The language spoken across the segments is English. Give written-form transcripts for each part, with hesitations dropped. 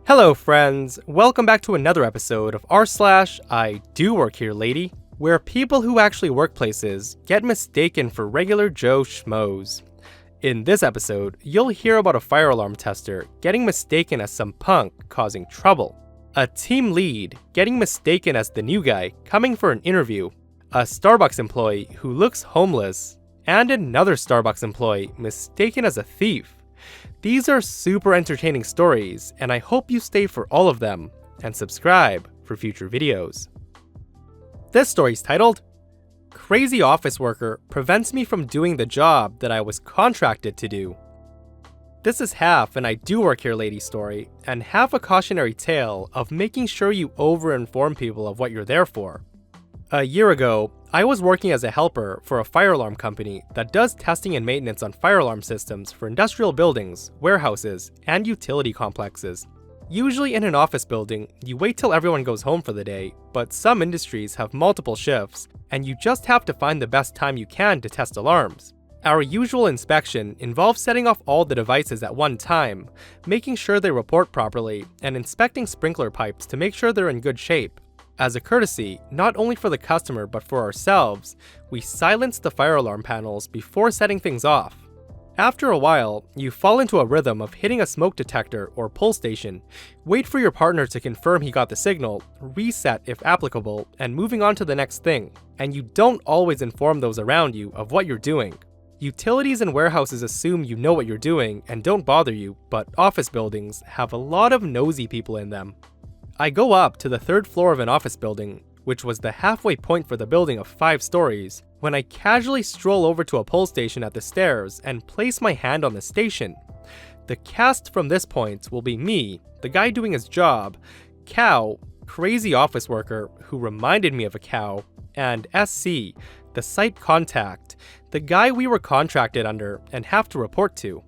Hello friends, welcome back to another episode of r/IDOWorkHereLady, where people who actually work places get mistaken for regular Joe Schmoes. In this episode, you'll hear about a fire alarm tester getting mistaken as some punk causing trouble, a team lead getting mistaken as the new guy coming for an interview, a Starbucks employee who looks homeless, and another Starbucks employee mistaken as a thief. These are super entertaining stories, and I hope you stay for all of them, and subscribe for future videos. This story's titled, Crazy Office Worker Prevents Me from Doing the Job That I Was Contracted to Do. This is half an IDOWorkHereLady story, and half a cautionary tale of making sure you over-inform people of what you're there for. A year ago, I was working as a helper for a fire alarm company that does testing and maintenance on fire alarm systems for industrial buildings, warehouses, and utility complexes. Usually in an office building, you wait till everyone goes home for the day, but some industries have multiple shifts, and you just have to find the best time you can to test alarms. Our usual inspection involves setting off all the devices at one time, making sure they report properly, and inspecting sprinkler pipes to make sure they're in good shape. As a courtesy, not only for the customer but for ourselves, we silence the fire alarm panels before setting things off. After a while, you fall into a rhythm of hitting a smoke detector or pull station, wait for your partner to confirm he got the signal, reset if applicable, and moving on to the next thing, and you don't always inform those around you of what you're doing. Utilities and warehouses assume you know what you're doing and don't bother you, but office buildings have a lot of nosy people in them. I go up to the third floor of an office building, which was the halfway point for the building of 5 stories, when I casually stroll over to a pull station at the stairs and place my hand on the station. The cast from this point will be me, the guy doing his job, Cow, crazy office worker who reminded me of a cow, and SC, the site contact, the guy we were contracted under and have to report to.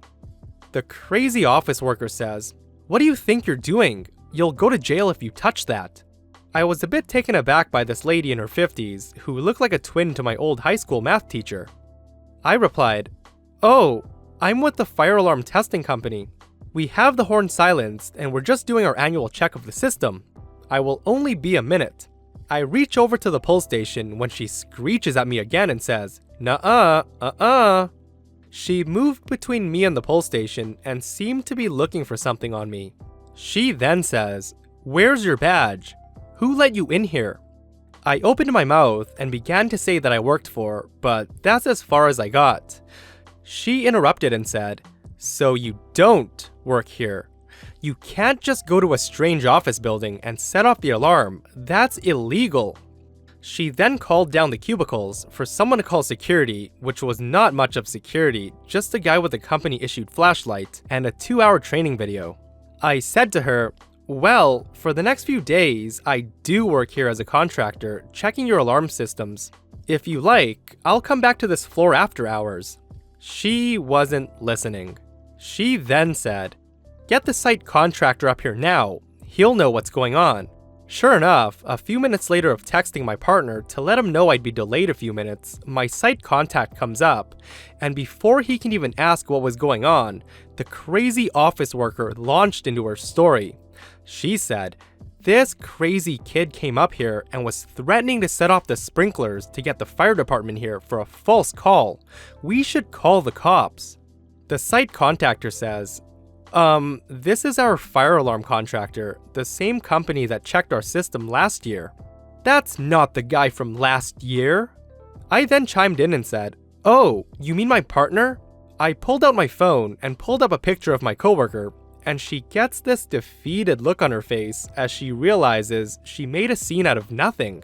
The crazy office worker says, "What do you think you're doing? You'll go to jail if you touch that." I was a bit taken aback by this lady in her 50s who looked like a twin to my old high school math teacher. I replied, "Oh, I'm with the fire alarm testing company. We have the horn silenced and we're just doing our annual check of the system. I will only be a minute." I reach over to the pull station when she screeches at me again and says, "Nuh-uh. She moved between me and the pull station and seemed to be looking for something on me. She then says, "Where's your badge? Who let you in here?" I opened my mouth and began to say that I worked for, but that's as far as I got. She interrupted and said, "So you don't work here. You can't just go to a strange office building and set off the alarm. That's illegal." She then called down the cubicles for someone to call security, which was not much of security, just a guy with a company-issued flashlight and a 2-hour training video. I said to her, "Well, for the next few days, I do work here as a contractor, checking your alarm systems. If you like, I'll come back to this floor after hours." She wasn't listening. She then said, "Get the site contractor up here now. He'll know what's going on." Sure enough, a few minutes later of texting my partner to let him know I'd be delayed a few minutes, my site contact comes up, and before he can even ask what was going on, the crazy office worker launched into her story. She said, "This crazy kid came up here and was threatening to set off the sprinklers to get the fire department here for a false call. We should call the cops." The site contactor says, "This is our fire alarm contractor, the same company that checked our system last year." "That's not the guy from last year." I then chimed in and said, "Oh, you mean my partner?" I pulled out my phone and pulled up a picture of my coworker, and she gets this defeated look on her face as she realizes she made a scene out of nothing.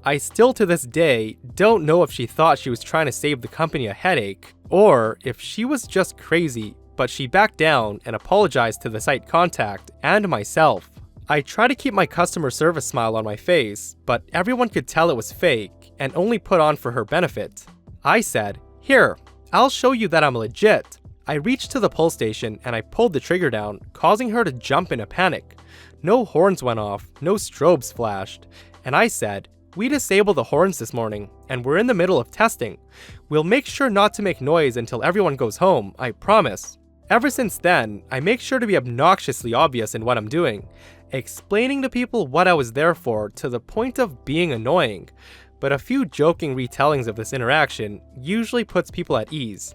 I still to this day don't know if she thought she was trying to save the company a headache, or if she was just crazy, but she backed down and apologized to the site contact and myself. I try to keep my customer service smile on my face, but everyone could tell it was fake and only put on for her benefit. I said, "Here, I'll show you that I'm legit." I reached to the pull station and I pulled the trigger down, causing her to jump in a panic. No horns went off, no strobes flashed, and I said, "We disabled the horns this morning, and we're in the middle of testing. We'll make sure not to make noise until everyone goes home, I promise." Ever since then, I make sure to be obnoxiously obvious in what I'm doing, explaining to people what I was there for to the point of being annoying, but a few joking retellings of this interaction usually puts people at ease.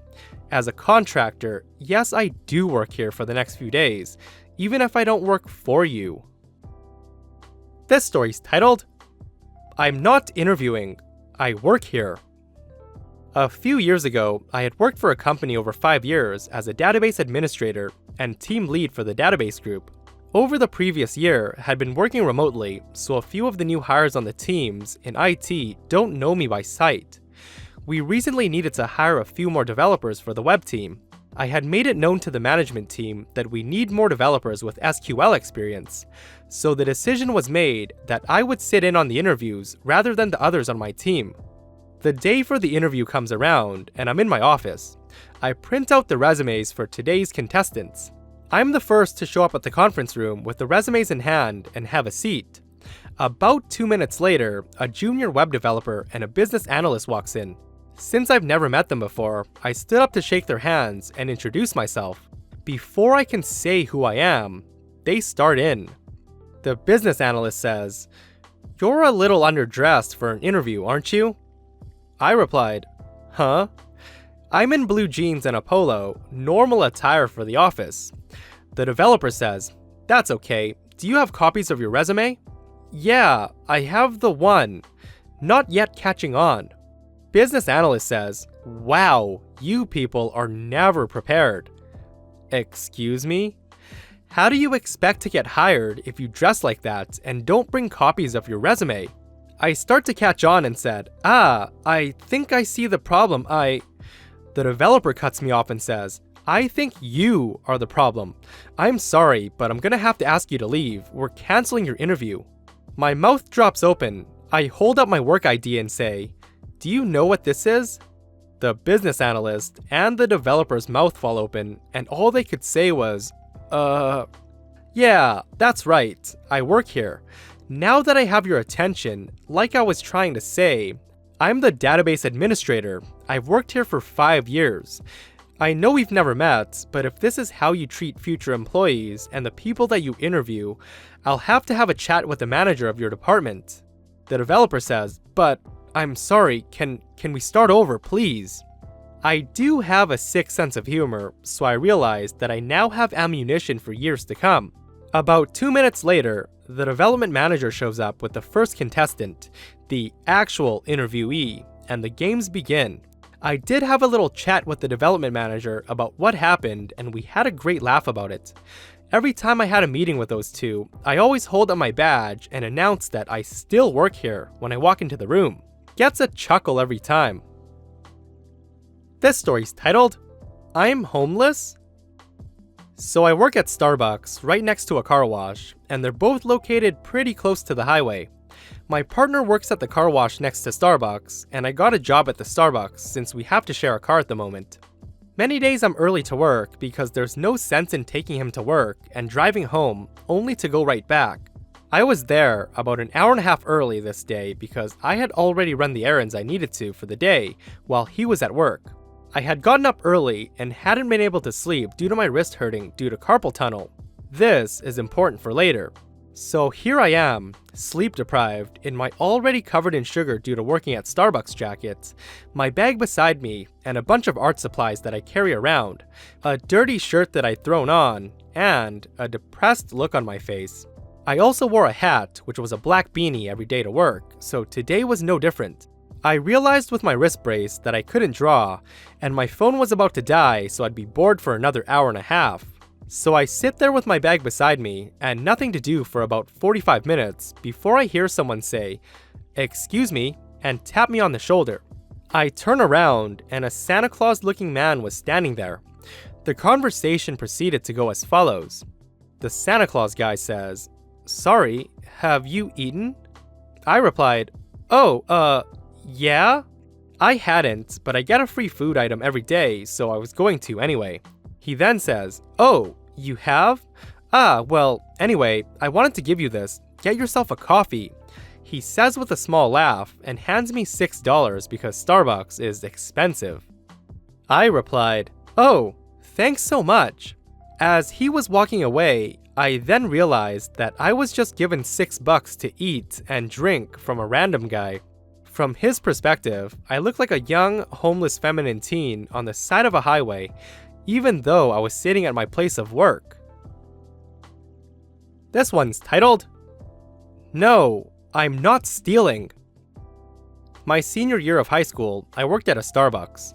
As a contractor, yes, I do work here for the next few days, even if I don't work for you. This story's titled, I'm Not Interviewing, I Work Here. A few years ago, I had worked for a company over 5 years as a database administrator and team lead for the database group. Over the previous year, had been working remotely, so a few of the new hires on the teams in IT don't know me by sight. We recently needed to hire a few more developers for the web team. I had made it known to the management team that we need more developers with SQL experience, so the decision was made that I would sit in on the interviews rather than the others on my team. The day for the interview comes around, and I'm in my office. I print out the resumes for today's contestants. I'm the first to show up at the conference room with the resumes in hand and have a seat. About 2 minutes later, a junior web developer and a business analyst walks in. Since I've never met them before, I stood up to shake their hands and introduce myself. Before I can say who I am, they start in. The business analyst says, "You're a little underdressed for an interview, aren't you?" I replied, "Huh? I'm in blue jeans and a polo, normal attire for the office." The developer says, "That's okay. Do you have copies of your resume?" "Yeah, I have the one. Not yet catching on." Business analyst says, "Wow, you people are never prepared." Excuse me? How do you expect to get hired if you dress like that and don't bring copies of your resume? I start to catch on and said, I think I see the problem. The developer cuts me off and says, "I think you are the problem. I'm sorry, but I'm gonna have to ask you to leave. We're canceling your interview." My mouth drops open. I hold up my work ID and say, "Do you know what this is?" The business analyst and the developer's mouth fall open, and all they could say was, yeah, that's right. I work here. Now that I have your attention, like I was trying to say, I'm the database administrator. I've worked here for 5 years. I know we've never met, but if this is how you treat future employees and the people that you interview, I'll have to have a chat with the manager of your department." The developer says, "But I'm sorry, can we start over, please?" I do have a sick sense of humor, so I realized that I now have ammunition for years to come. About 2 minutes later, the development manager shows up with the first contestant, the actual interviewee, and the games begin. I did have a little chat with the development manager about what happened, and we had a great laugh about it. Every time I had a meeting with those two, I always hold up my badge and announce that I still work here when I walk into the room. Gets a chuckle every time. This story's titled, I'm Homeless? So I work at Starbucks right next to a car wash, and they're both located pretty close to the highway. My partner works at the car wash next to Starbucks, and I got a job at the Starbucks since we have to share a car at the moment. Many days I'm early to work because there's no sense in taking him to work and driving home only to go right back. I was there about an hour and a half early this day because I had already run the errands I needed to for the day while he was at work. I had gotten up early and hadn't been able to sleep due to my wrist hurting due to carpal tunnel. This is important for later. So here I am, sleep deprived, in my already covered in sugar due to working at Starbucks jacket, my bag beside me, and a bunch of art supplies that I carry around, a dirty shirt that I'd thrown on, and a depressed look on my face. I also wore a hat, which was a black beanie every day to work, so today was no different. I realized with my wrist brace that I couldn't draw, and my phone was about to die, so I'd be bored for another hour and a half. So I sit there with my bag beside me and nothing to do for about 45 minutes before I hear someone say, "Excuse me," and tap me on the shoulder. I turn around and a Santa Claus looking man was standing there. The conversation proceeded to go as follows. The Santa Claus guy says, "Sorry, have you eaten?" I replied, yeah? I hadn't, but I get a free food item every day, so I was going to anyway. He then says, "Oh, you have? Well, anyway, I wanted to give you this. Get yourself a coffee." He says with a small laugh and hands me $6 because Starbucks is expensive. I replied, "Oh, thanks so much. As he was walking away, I then realized that I was just given $6 to eat and drink from a random guy. From his perspective, I looked like a young, homeless feminine teen on the side of a highway, even though I was sitting at my place of work. This one's titled, No, I'm Not Stealing. My senior year of high school, I worked at a Starbucks.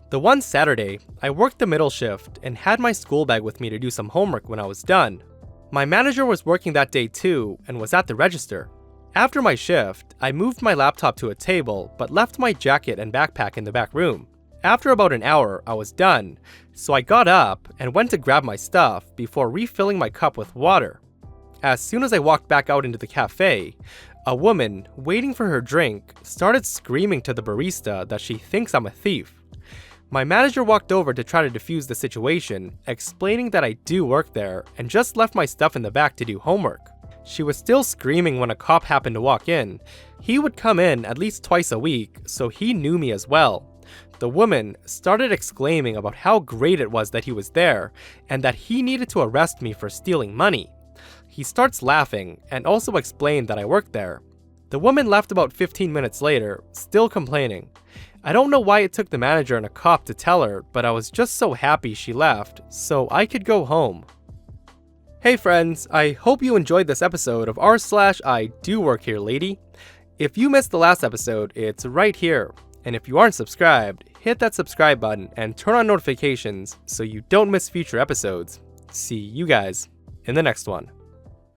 The one Saturday, I worked the middle shift and had my school bag with me to do some homework when I was done. My manager was working that day too and was at the register. After my shift, I moved my laptop to a table but left my jacket and backpack in the back room. After about an hour, I was done, so I got up and went to grab my stuff before refilling my cup with water. As soon as I walked back out into the cafe, a woman, waiting for her drink, started screaming to the barista that she thinks I'm a thief. My manager walked over to try to defuse the situation, explaining that I do work there and just left my stuff in the back to do homework. She was still screaming when a cop happened to walk in. He would come in at least twice a week, so he knew me as well. The woman started exclaiming about how great it was that he was there and that he needed to arrest me for stealing money. He starts laughing and also explained that I worked there. The woman left about 15 minutes later, still complaining. I don't know why it took the manager and a cop to tell her, but I was just so happy she left, so I could go home. Hey friends, I hope you enjoyed this episode of r/IDOWorkHereLady. If you missed the last episode, it's right here. And if you aren't subscribed, hit that subscribe button and turn on notifications so you don't miss future episodes. See you guys in the next one.